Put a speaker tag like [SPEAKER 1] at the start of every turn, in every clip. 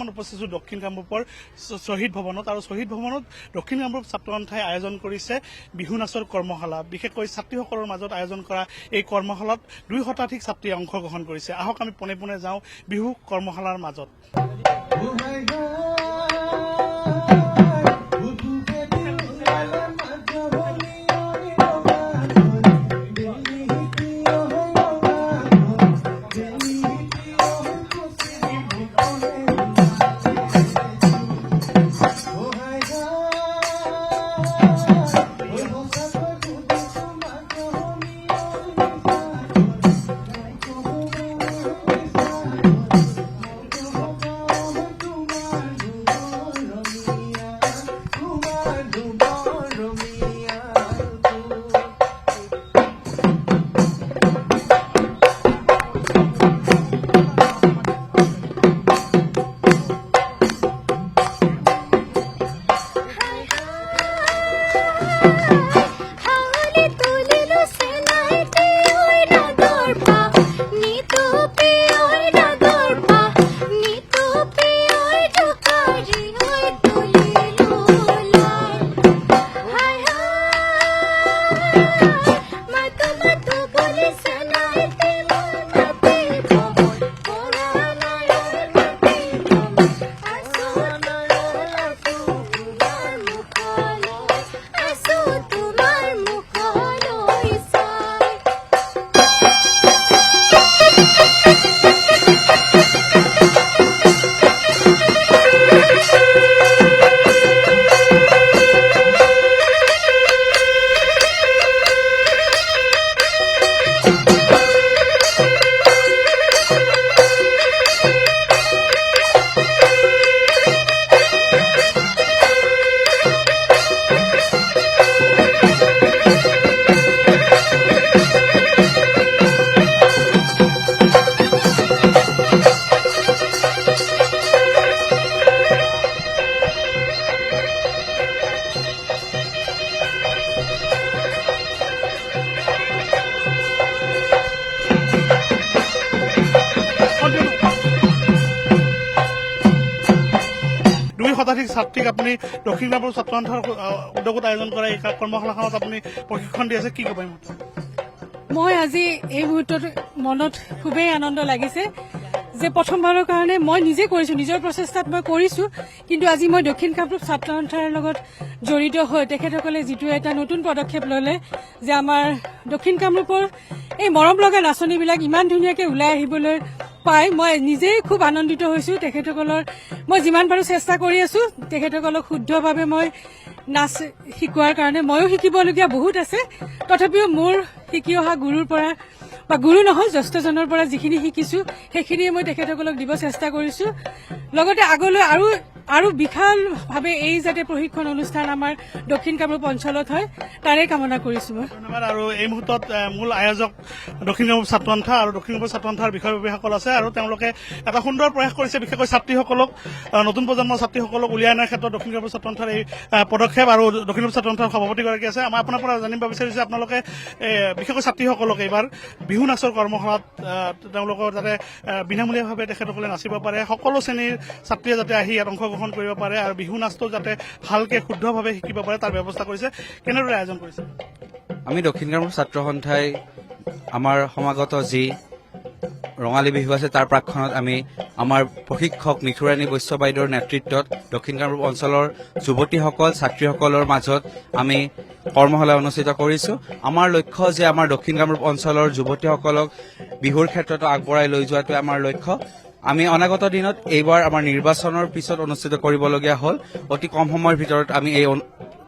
[SPEAKER 1] বৰ্তমান উপস্থিত দক্ষিণ কামৰূপৰ শ্বহীদ ভৱনত আৰু শ্বহীদ ভৱনত দক্ষিণ কামৰূপ ছাত্ৰ সন্থাই আয়োজন কৰিছে বিহু নাচৰ কৰ্মশালা। বিশেষকৈ ছাত্ৰীসকলৰ মাজত আয়োজন কৰা এই কৰ্মশালাত 2 শতাধিক ছাত্ৰীয়ে অংশগ্ৰহণ কৰিছে। আহক আমি পোনে পোনে যাওঁ বিহু কৰ্মশালাৰ মাজত। শতাধিক ছাত্ৰীক আপুনি দক্ষিণ কামৰূপ ছাত্ৰ সন্থাৰ উদ্যোগত আয়োজন কৰা এই কৰ্মশালাখনত আপুনি প্ৰশিক্ষণ দি আছে, কি ক'ব?
[SPEAKER 2] মই আজি এই মুহূৰ্তত মনত খুবেই আনন্দ লাগিছে যে প্ৰথমবাৰৰ কাৰণে মই নিজে কৰিছো, নিজৰ প্ৰচেষ্টাত মই কৰিছো, কিন্তু আজি মই দক্ষিণ কামৰূপ ছাত্ৰ সন্থাৰ লগত জড়িত হৈ তেখেতসকলে যিটো এটা নতুন পদক্ষেপ ললে যে আমাৰ দক্ষিণ কামৰূপৰ এই মৰম লগা নাচনীবিলাক ইমান ধুনীয়াকৈ ওলাই আহিবলৈ পাই মই নিজেই খুব আনন্দিত হৈছো। তেখেতসকলৰ মই যিমান পাৰো চেষ্টা কৰি আছো তেখেতসকলক শুদ্ধভাৱে মই নাচ শিকোৱাৰ কাৰণে। ময়ো শিকিবলগীয়া বহুত আছে, তথাপিও মোৰ শিকি অহা গুৰুৰ পৰা বা গুৰু নহয় জ্যেষ্ঠজনৰ পৰা যিখিনি শিকিছো সেইখিনিয়ে মই তেখেতসকলক দিব চেষ্টা কৰিছো। লগতে আগলৈ আৰু বিশালভাৱে এই যাতে প্ৰশিক্ষণ অনুষ্ঠান আমাৰ দক্ষিণ কামৰূপ অঞ্চলত হয় তাৰে কামনা কৰিছো মই।
[SPEAKER 1] ধন্যবাদ। আৰু এই মুহূৰ্তত মূল আয়োজক দক্ষিণ কামৰূপ ছাত্ৰ সন্থা আৰু দক্ষিণ কামৰূপ ছাত্ৰ সন্থাৰ বিষয়ববীয়াসকল আছে আৰু তেওঁলোকে এটা সুন্দৰ প্ৰয়াস কৰিছে, বিশেষকৈ ছাত্ৰীসকলক, নতুন প্ৰজন্মৰ ছাত্ৰীসকলক উলিয়াই অনাৰ ক্ষেত্ৰত দক্ষিণ কামৰূপ ছাত্ৰ সন্থাৰ এই পদক্ষেপ। আৰু দক্ষিণ কামৰূপ ছাত্ৰ সন্থাৰ সভাপতিগৰাকী আছে, মই আপোনাৰ পৰা জানিব বিচাৰিছো আপোনালোকে বিশেষকৈ ছাত্ৰীসকলক এইবাৰ বিহু নাচৰ কৰ্মশালাত তেওঁলোকৰ যাতে বিনামূলীয়াভাৱে তেখেতসকলে নাচিব পাৰে, সকলো শ্ৰেণীৰ ছাত্ৰীয়ে যাতে আহি ইয়াত অংশগ্ৰহণ কৰিব পাৰে আৰু বিহু নাচটো যাতে ভালকে শুদ্ধভাৱে শিকিব পাৰে তাৰ ব্যৱস্থা কৰিছে। কেনেদৰে আয়োজন কৰিছে?
[SPEAKER 3] আমি দক্ষিণ কামৰূপ ছাত্ৰ সন্থাই আমাৰ সমাগত যি ৰঙালী বিহু আছে তাৰ প্ৰাক্ষণত আমি আমাৰ প্ৰশিক্ষক মিথুৰাণী বৈশ্য বাইদেউৰ নেতৃত্বত দক্ষিণ কামৰূপ অঞ্চলৰ যুৱতীসকল ছাত্ৰীসকলৰ মাজত আমি কৰ্মশালা অনুষ্ঠিত কৰিছো। আমাৰ লক্ষ্য যে আমাৰ দক্ষিণ কামৰূপ অঞ্চলৰ যুৱতীসকলক বিহুৰ ক্ষেত্ৰত আগবঢ়াই লৈ যোৱাটোৱে আমাৰ লক্ষ্য। আমি অনাগত দিনত এইবাৰ আমাৰ নিৰ্বাচনৰ পিছত অনুষ্ঠিত কৰিবলগীয়া হ'ল, অতি কম সময়ৰ ভিতৰত আমি এই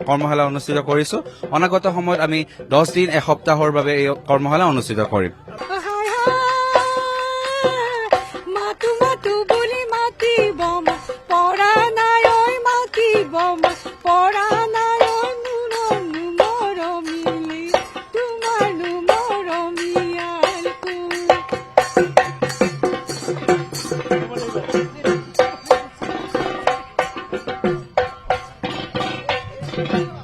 [SPEAKER 3] কৰ্মশালা অনুষ্ঠিত কৰিছো। অনাগত সময়ত আমি 10 দিন এসপ্তাহৰ বাবে এই কৰ্মশালা অনুষ্ঠিত কৰিম।
[SPEAKER 1] Thank you.